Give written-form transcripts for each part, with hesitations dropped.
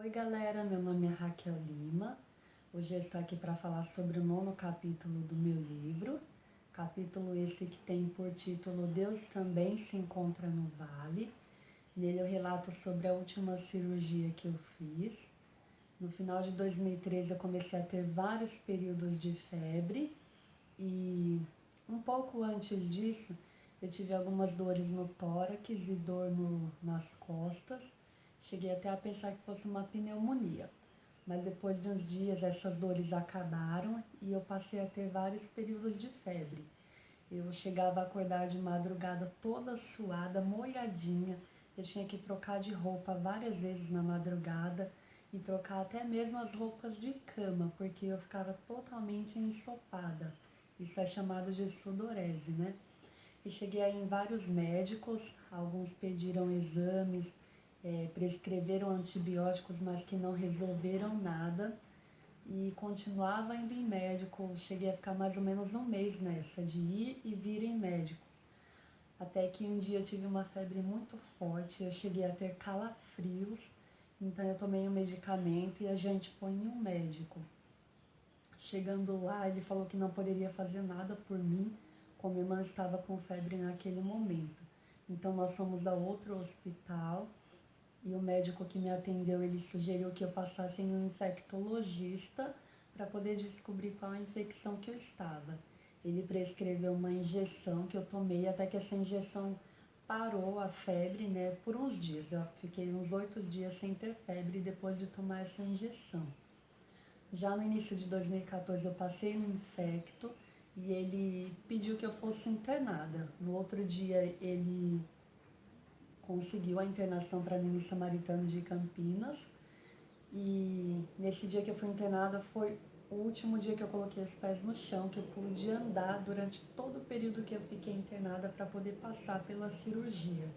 Oi galera, meu nome é Raquel Lima. Hoje eu estou aqui para falar sobre o 9º capítulo do meu livro. Capítulo esse que tem por título Deus Também Se Encontra no Vale. Nele eu relato sobre a última cirurgia que eu fiz. No final de 2013 eu comecei a ter vários períodos de febre e um pouco antes disso eu tive algumas dores no tórax e dor nas costas. Cheguei até a pensar que fosse uma pneumonia, mas depois de uns dias essas dores acabaram e eu passei a ter vários períodos de febre. Eu chegava a acordar de madrugada toda suada, molhadinha, eu tinha que trocar de roupa várias vezes na madrugada e trocar até mesmo as roupas de cama, porque eu ficava totalmente ensopada. Isso é chamado de sudorese, né? E cheguei aí em vários médicos, alguns pediram exames, prescreveram antibióticos, mas que não resolveram nada. E continuava indo em médico, cheguei a ficar mais ou menos um mês nessa, de ir e vir em médicos. Até que um dia eu tive uma febre muito forte, eu cheguei a ter calafrios, então eu tomei um medicamento e a gente foi em um médico. Chegando lá, ele falou que não poderia fazer nada por mim, como eu não estava com febre naquele momento. Então nós fomos a outro hospital e o médico que me atendeu, ele sugeriu que eu passasse em um infectologista para poder descobrir qual a infecção que eu estava. Ele prescreveu uma injeção que eu tomei até que essa injeção parou a febre, né, por uns dias. Eu fiquei uns 8 dias sem ter febre depois de tomar essa injeção. Já no início de 2014 eu passei no infecto e ele pediu que eu fosse internada. No outro dia ele conseguiu a internação para mim no Samaritano de Campinas e nesse dia que eu fui internada foi o último dia que eu coloquei os pés no chão, que eu pude andar durante todo o período que eu fiquei internada para poder passar pela cirurgia.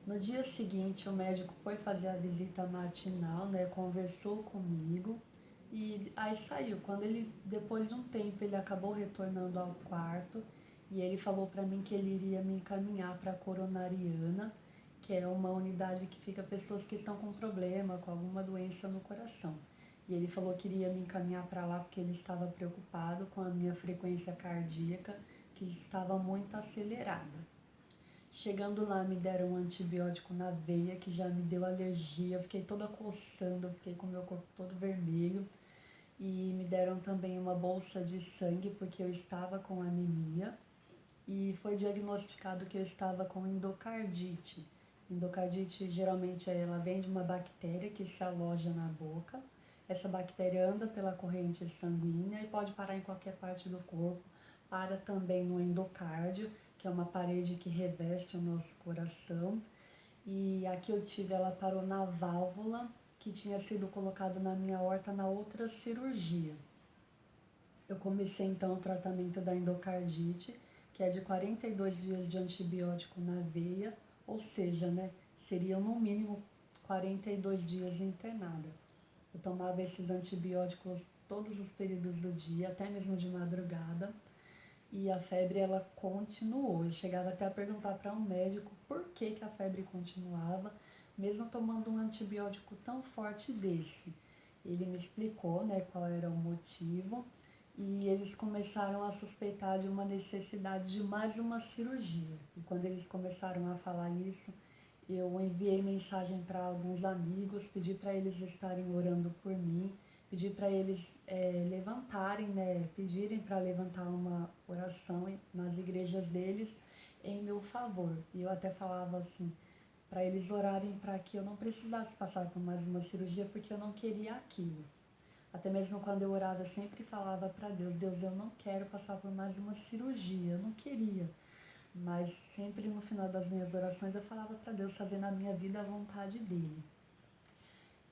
No dia seguinte o médico foi fazer a visita matinal, né, conversou comigo e aí saiu. Quando ele, depois de um tempo, ele acabou retornando ao quarto e ele falou para mim que ele iria me encaminhar para a coronariana, que é uma unidade que fica pessoas que estão com problema, com alguma doença no coração. E ele falou que iria me encaminhar para lá porque ele estava preocupado com a minha frequência cardíaca, que estava muito acelerada. Chegando lá, me deram um antibiótico na veia, que já me deu alergia, eu fiquei toda coçando, eu fiquei com o meu corpo todo vermelho. E me deram também uma bolsa de sangue, porque eu estava com anemia. E foi diagnosticado que eu estava com endocardite. Endocardite, geralmente, ela vem de uma bactéria que se aloja na boca. Essa bactéria anda pela corrente sanguínea e pode parar em qualquer parte do corpo. Para também no endocárdio, que é uma parede que reveste o nosso coração. E aqui eu tive, ela parou na válvula que tinha sido colocada na minha aorta na outra cirurgia. Eu comecei então o tratamento da endocardite, que é de 42 dias de antibiótico na veia, ou seja, né, seriam no mínimo 42 dias internada. Eu tomava esses antibióticos todos os períodos do dia, até mesmo de madrugada, e a febre ela continuou. Eu chegava até a perguntar para um médico por que a febre continuava, mesmo tomando um antibiótico tão forte desse. Ele me explicou, né, qual era o motivo e eles começaram a suspeitar de uma necessidade de mais uma cirurgia. E quando eles começaram a falar isso, eu enviei mensagem para alguns amigos, pedi para eles estarem orando por mim, pedi para eles levantarem, né, pedirem para levantar uma oração nas igrejas deles em meu favor. E eu até falava assim, para eles orarem para que eu não precisasse passar por mais uma cirurgia, porque eu não queria aquilo. Até mesmo quando eu orava, eu sempre falava para Deus, Deus, eu não quero passar por mais uma cirurgia, eu não queria. Mas sempre no final das minhas orações eu falava para Deus fazer na minha vida a vontade dele.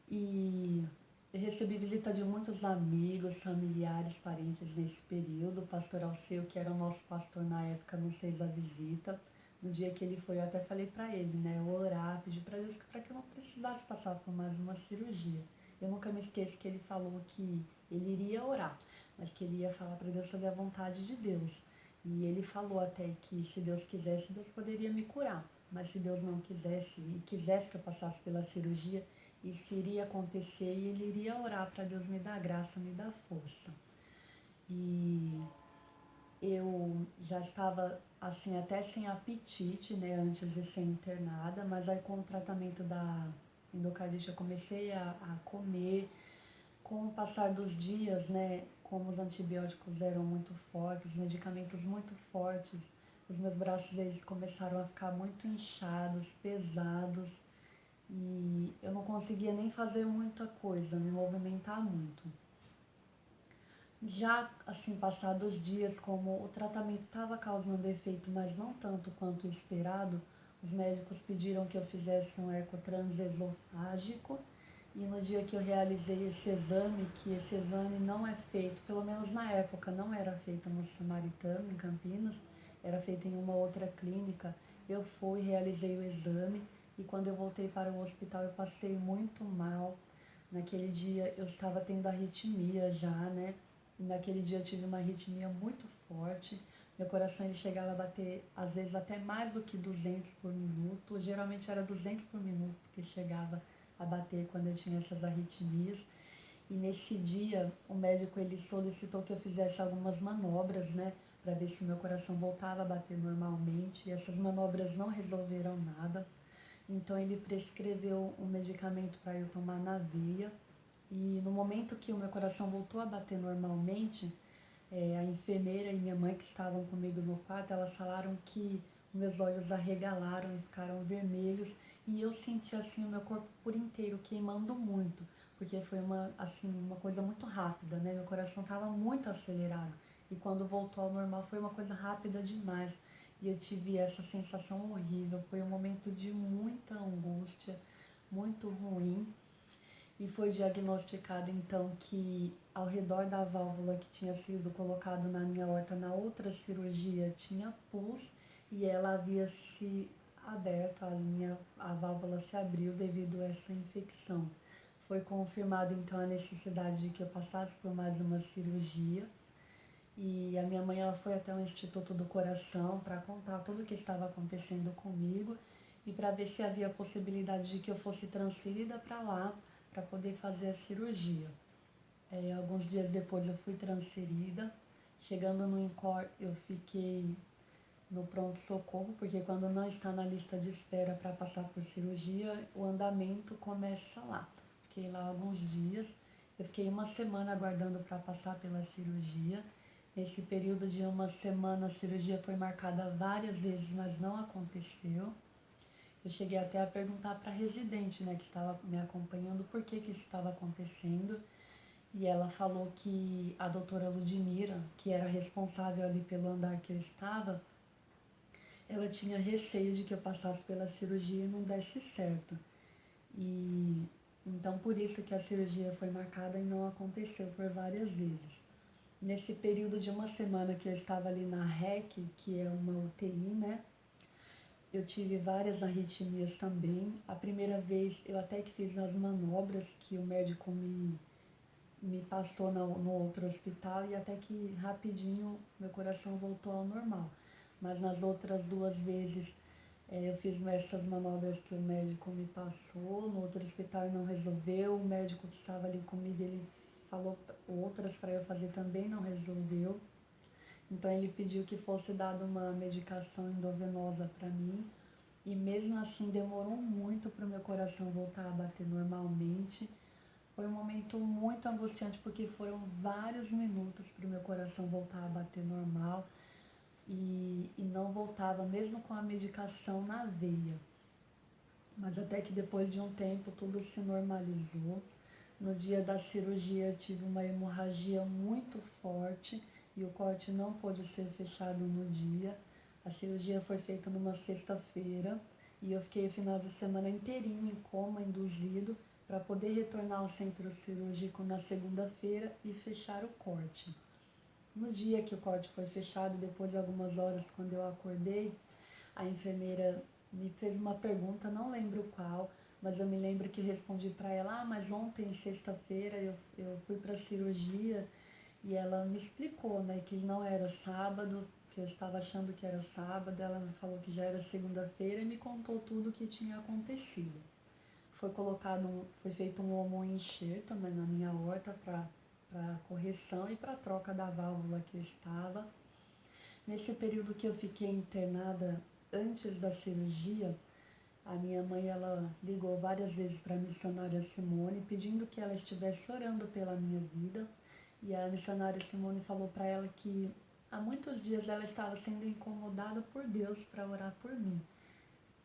E eu recebi visita de muitos amigos, familiares, parentes nesse período. O pastor Alceu, que era o nosso pastor na época, nos fez a visita. No dia que ele foi, eu até falei para ele, né, eu orar, pedir para Deus para que eu não precisasse passar por mais uma cirurgia. Eu nunca me esqueço que ele falou que ele iria orar, mas que ele ia falar para Deus fazer a vontade de Deus. E ele falou até que se Deus quisesse, Deus poderia me curar. Mas se Deus não quisesse e quisesse que eu passasse pela cirurgia, isso iria acontecer e ele iria orar para Deus me dar graça, me dar força. E eu já estava assim até sem apetite, né, antes de ser internada, mas aí com o tratamento da endocardite eu comecei a comer. Com o passar dos dias, né, como os antibióticos eram muito fortes, os medicamentos muito fortes, os meus braços eles começaram a ficar muito inchados, pesados, e eu não conseguia nem fazer muita coisa, me movimentar muito. Já assim, passados os dias, como o tratamento estava causando efeito, mas não tanto quanto o esperado, os médicos pediram que eu fizesse um eco transesofágico. E no dia que eu realizei esse exame, que esse exame não é feito, pelo menos na época, não era feito no Samaritano, em Campinas, era feito em uma outra clínica. Eu fui, realizei o exame e quando eu voltei para o hospital eu passei muito mal. Naquele dia eu estava tendo arritmia já, né? E naquele dia eu tive uma arritmia muito forte. Meu coração ele chegava a bater às vezes até mais do que 200 por minuto. Geralmente era 200 por minuto que chegava a bater quando eu tinha essas arritmias. E nesse dia o médico ele solicitou que eu fizesse algumas manobras, né, para ver se meu coração voltava a bater normalmente. E essas manobras não resolveram nada. Então ele prescreveu um medicamento para eu tomar na veia. E no momento que o meu coração voltou a bater normalmente, a enfermeira e minha mãe que estavam comigo no quarto, elas falaram que meus olhos arregalaram e ficaram vermelhos e eu senti assim o meu corpo por inteiro queimando muito, porque foi uma coisa muito rápida, né? Meu coração estava muito acelerado e quando voltou ao normal foi uma coisa rápida demais. E eu tive essa sensação horrível, foi um momento de muita angústia, muito ruim. E foi diagnosticado então que ao redor da válvula que tinha sido colocado na minha aorta na outra cirurgia tinha pus e ela havia se aberto, a válvula se abriu devido a essa infecção. Foi confirmado então a necessidade de que eu passasse por mais uma cirurgia e a minha mãe ela foi até o Instituto do Coração para contar tudo o que estava acontecendo comigo e para ver se havia possibilidade de que eu fosse transferida para lá para poder fazer a cirurgia. Alguns dias depois eu fui transferida. Chegando no INCOR, eu fiquei no pronto-socorro, porque quando não está na lista de espera para passar por cirurgia, o andamento começa lá. Fiquei lá alguns dias. Eu fiquei uma semana aguardando para passar pela cirurgia. Nesse período de uma semana, a cirurgia foi marcada várias vezes, mas não aconteceu. Eu cheguei até a perguntar para a residente, né, que estava me acompanhando, por que que isso estava acontecendo. E ela falou que a doutora Ludmira, que era responsável ali pelo andar que eu estava, ela tinha receio de que eu passasse pela cirurgia e não desse certo. E então por isso que a cirurgia foi marcada e não aconteceu por várias vezes. Nesse período de uma semana que eu estava ali na REC, que é uma UTI, né? Eu tive várias arritmias também. A primeira vez eu até que fiz as manobras que o médico me passou no outro hospital e até que rapidinho meu coração voltou ao normal. Mas nas outras duas vezes eu fiz essas manobras que o médico me passou, no outro hospital e não resolveu. O médico que estava ali comigo, ele falou outras para eu fazer também, não resolveu. Então ele pediu que fosse dada uma medicação endovenosa para mim. E mesmo assim demorou muito para o meu coração voltar a bater normalmente. Foi um momento muito angustiante porque foram vários minutos para o meu coração voltar a bater normal e não voltava, mesmo com a medicação na veia. Mas até que depois de um tempo tudo se normalizou. No dia da cirurgia eu tive uma hemorragia muito forte e o corte não pôde ser fechado no dia. A cirurgia foi feita numa sexta-feira e eu fiquei o final de semana inteirinho em coma induzido para poder retornar ao centro cirúrgico na segunda-feira e fechar o corte. No dia que o corte foi fechado, depois de algumas horas, quando eu acordei, a enfermeira me fez uma pergunta, não lembro qual, mas eu me lembro que respondi para ela, mas ontem, sexta-feira, eu fui para a cirurgia e ela me explicou, né, que não era sábado, que eu estava achando que era sábado, ela me falou que já era segunda-feira e me contou tudo o que tinha acontecido. foi feito um homoenxerto, né, na minha aorta para correção e para troca da válvula que eu estava. Nesse período que eu fiquei internada antes da cirurgia, a minha mãe ela ligou várias vezes para a missionária Simone pedindo que ela estivesse orando pela minha vida. E a missionária Simone falou para ela que há muitos dias ela estava sendo incomodada por Deus para orar por mim.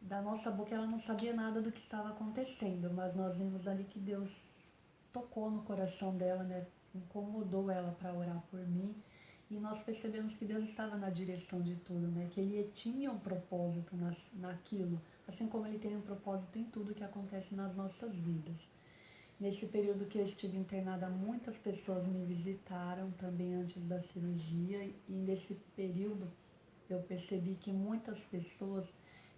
Da nossa boca ela não sabia nada do que estava acontecendo, mas nós vimos ali que Deus tocou no coração dela, né? Incomodou ela para orar por mim. E nós percebemos que Deus estava na direção de tudo, né? Que Ele tinha um propósito naquilo, assim como Ele tem um propósito em tudo que acontece nas nossas vidas. Nesse período que eu estive internada, muitas pessoas me visitaram também antes da cirurgia. E nesse período eu percebi que muitas pessoas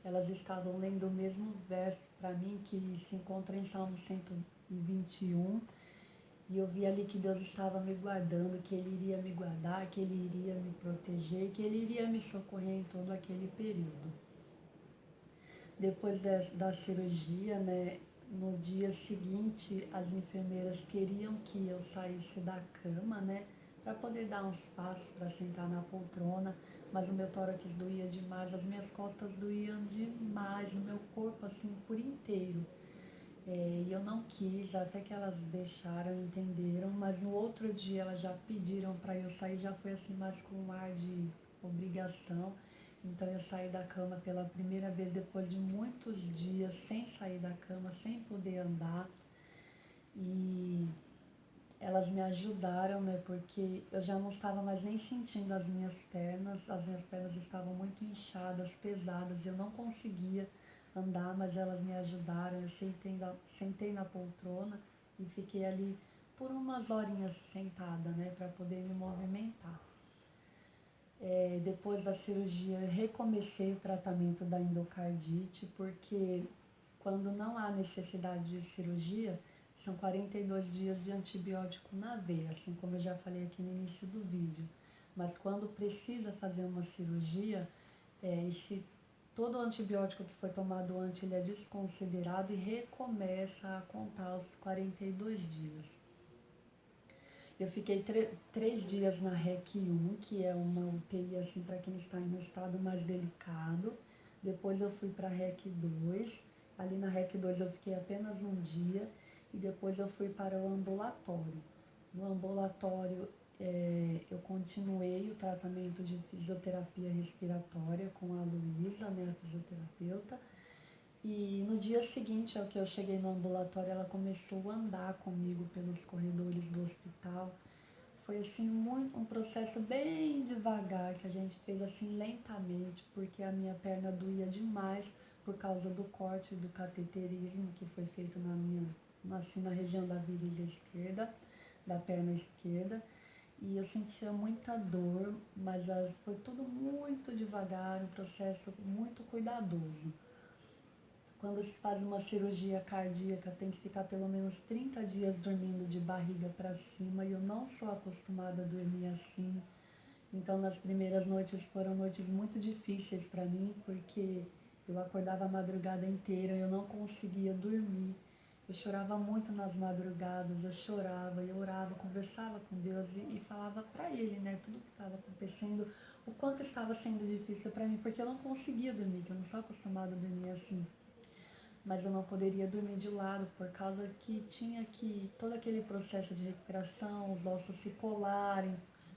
elas estavam lendo o mesmo verso para mim que se encontra em Salmo 121. E eu vi ali que Deus estava me guardando, que Ele iria me guardar, que Ele iria me proteger, que Ele iria me socorrer em todo aquele período. Depois da cirurgia, né, no dia seguinte, as enfermeiras queriam que eu saísse da cama, né, para poder dar uns passos para sentar na poltrona, mas o meu tórax doía demais, as minhas costas doíam demais, o meu corpo assim por inteiro. E eu não quis, até que elas deixaram, entenderam, mas no outro dia elas já pediram para eu sair, já foi assim mais com um ar de obrigação. Então eu saí da cama pela primeira vez depois de muitos dias sem sair da cama, sem poder andar. E elas me ajudaram, né, porque eu já não estava mais nem sentindo as minhas pernas estavam muito inchadas, pesadas, eu não conseguia andar, mas elas me ajudaram, eu sentei na poltrona e fiquei ali por umas horinhas sentada, né, para poder me movimentar. Depois da cirurgia, eu recomecei o tratamento da endocardite, porque quando não há necessidade de cirurgia, são 42 dias de antibiótico na veia, assim como eu já falei aqui no início do vídeo. Mas quando precisa fazer uma cirurgia, todo o antibiótico que foi tomado antes ele é desconsiderado e recomeça a contar os 42 dias. Eu fiquei 3 dias na REC 1, que é uma UTI assim, para quem está em um estado mais delicado. Depois eu fui para a REC 2. Ali na REC 2 eu fiquei apenas um dia e depois eu fui para o ambulatório. No ambulatório eu continuei o tratamento de fisioterapia respiratória com a Luísa, né, a fisioterapeuta. E no dia seguinte ao que eu cheguei no ambulatório, ela começou a andar comigo pelos corredores do hospital. Foi assim um processo bem devagar, que a gente fez assim lentamente, porque a minha perna doía demais por causa do corte do cateterismo que foi feito assim, na região da virilha esquerda, da perna esquerda. E eu sentia muita dor, mas foi tudo muito devagar, um processo muito cuidadoso. Quando se faz uma cirurgia cardíaca, tem que ficar pelo menos 30 dias dormindo de barriga para cima e eu não sou acostumada a dormir assim. Então, nas primeiras noites foram noites muito difíceis para mim, porque eu acordava a madrugada inteira, eu não conseguia dormir. Eu chorava muito nas madrugadas, eu chorava, eu orava, conversava com Deus e falava para Ele, né, tudo que estava acontecendo, o quanto estava sendo difícil para mim, porque eu não conseguia dormir, que eu não sou acostumada a dormir assim. Mas eu não poderia dormir de lado por causa que tinha que todo aquele processo de recuperação, os ossos se colarem,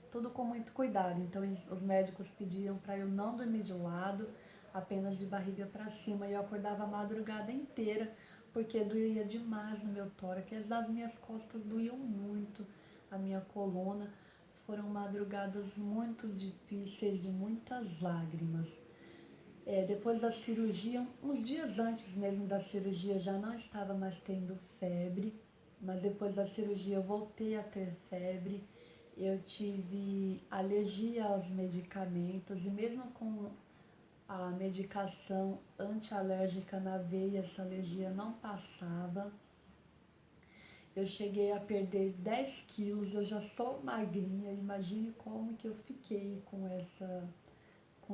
tudo com muito cuidado. Então os médicos pediam para eu não dormir de lado, apenas de barriga para cima. E eu acordava a madrugada inteira porque doía demais no meu tórax, as minhas costas doíam muito, a minha coluna. Foram madrugadas muito difíceis, de muitas lágrimas. Depois da cirurgia, uns dias antes mesmo da cirurgia, já não estava mais tendo febre, mas depois da cirurgia eu voltei a ter febre. Eu tive alergia aos medicamentos e mesmo com a medicação antialérgica na veia, essa alergia não passava. Eu cheguei a perder 10 quilos, eu já sou magrinha, imagine como que eu fiquei com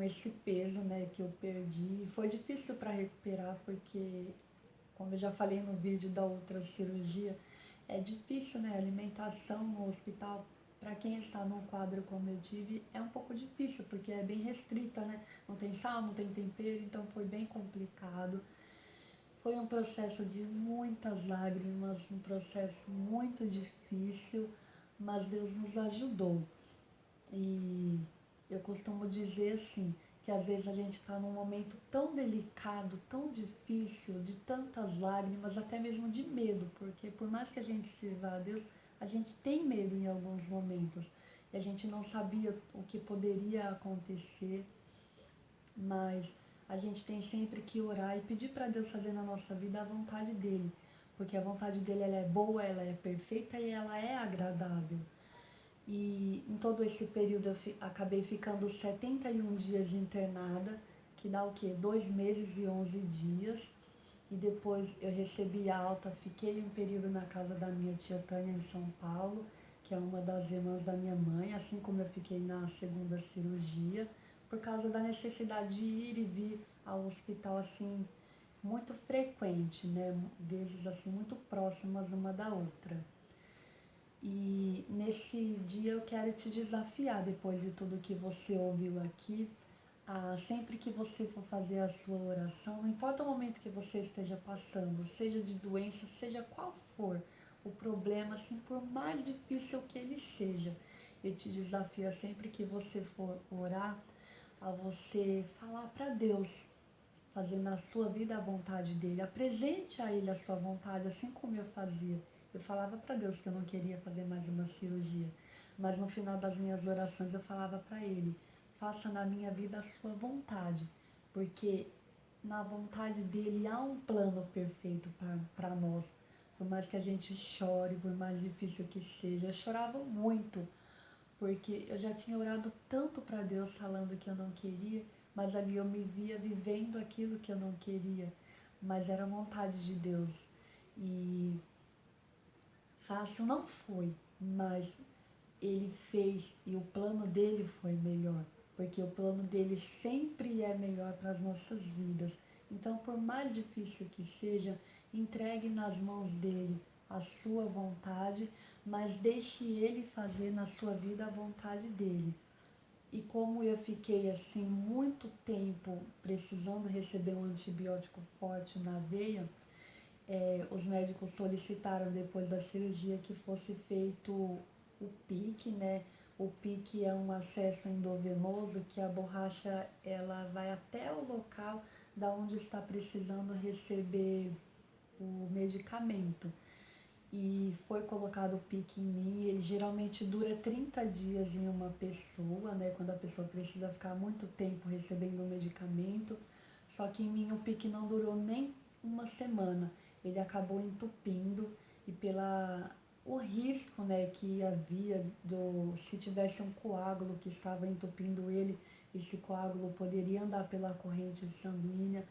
esse peso, né, que eu perdi. Foi difícil para recuperar porque como eu já falei no vídeo da outra cirurgia, é difícil, né? A alimentação no hospital, para quem está num quadro como eu tive, é um pouco difícil, porque é bem restrita, né? Não tem sal, não tem tempero, então foi bem complicado. Foi um processo de muitas lágrimas, um processo muito difícil, mas Deus nos ajudou. E eu costumo dizer assim, que às vezes a gente está num momento tão delicado, tão difícil, de tantas lágrimas, até mesmo de medo, porque por mais que a gente sirva a Deus, a gente tem medo em alguns momentos. E a gente não sabia o que poderia acontecer, mas a gente tem sempre que orar e pedir para Deus fazer na nossa vida a vontade dele, porque a vontade dele ela é boa, ela é perfeita e ela é agradável. E em todo esse período eu acabei ficando 71 dias internada, que dá o quê? 2 meses e 11 dias. E depois eu recebi alta, fiquei um período na casa da minha tia Tânia em São Paulo, que é uma das irmãs da minha mãe, assim como eu fiquei na segunda cirurgia, por causa da necessidade de ir e vir ao hospital assim muito frequente, né? Vezes assim muito próximas uma da outra. E nesse dia eu quero te desafiar, depois de tudo que você ouviu aqui, sempre que você for fazer a sua oração, não importa o momento que você esteja passando, seja de doença, seja qual for o problema, assim, por mais difícil que ele seja, eu te desafio sempre que você for orar, a você falar para Deus, fazer na sua vida a vontade dele, apresente a ele a sua vontade, assim como eu fazia. Eu falava para Deus que eu não queria fazer mais uma cirurgia, mas no final das minhas orações eu falava para ele, faça na minha vida a sua vontade, porque na vontade dele há um plano perfeito para nós. Por mais que a gente chore, por mais difícil que seja, eu chorava muito, porque eu já tinha orado tanto para Deus falando que eu não queria, mas ali eu me via vivendo aquilo que eu não queria, mas era a vontade de Deus. E fácil não foi, mas ele fez e o plano dele foi melhor, porque o plano dele sempre é melhor para as nossas vidas. Então, por mais difícil que seja, entregue nas mãos dele a sua vontade, mas deixe ele fazer na sua vida a vontade dele. E como eu fiquei assim muito tempo precisando receber um antibiótico forte na veia, os médicos solicitaram depois da cirurgia que fosse feito o PIC, né? O PIC é um acesso endovenoso que a borracha ela vai até o local da onde está precisando receber o medicamento. E foi colocado o PIC em mim, ele geralmente dura 30 dias em uma pessoa, né? Quando a pessoa precisa ficar muito tempo recebendo o medicamento. Só que em mim o PIC não durou nem uma semana, ele acabou entupindo e pela o risco, né, que havia se tivesse um coágulo que estava entupindo ele, esse coágulo poderia andar pela corrente sanguínea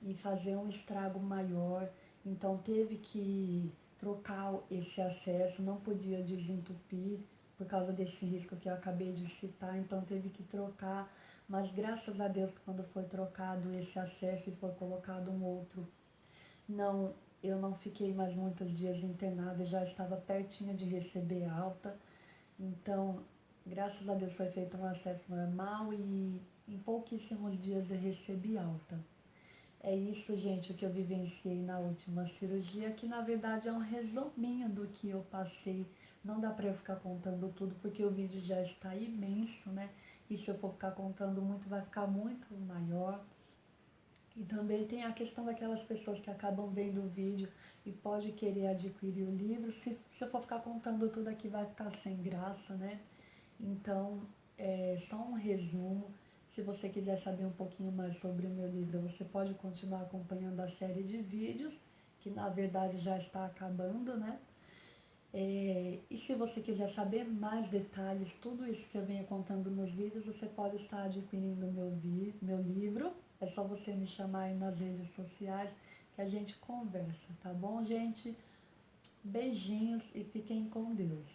e fazer um estrago maior. Então teve que trocar esse acesso, não podia desentupir por causa desse risco que eu acabei de citar, então teve que trocar, mas graças a Deus quando foi trocado esse acesso e foi colocado um outro, não, eu não fiquei mais muitos dias internada, já estava pertinho de receber alta, então graças a Deus foi feito um acesso normal e em pouquíssimos dias eu recebi alta. É isso, gente, o que eu vivenciei na última cirurgia, que na verdade é um resuminho do que eu passei. Não dá para eu ficar contando tudo, porque o vídeo já está imenso, né? E se eu for ficar contando muito, vai ficar muito maior. E também tem a questão daquelas pessoas que acabam vendo o vídeo e pode querer adquirir o livro. Se eu for ficar contando tudo aqui, vai ficar sem graça, né? Então, é só um resumo. Se você quiser saber um pouquinho mais sobre o meu livro, você pode continuar acompanhando a série de vídeos, que na verdade já está acabando, né? E se você quiser saber mais detalhes, tudo isso que eu venho contando nos vídeos, você pode estar adquirindo meu livro. É só você me chamar aí nas redes sociais que a gente conversa, tá bom, gente? Beijinhos e fiquem com Deus.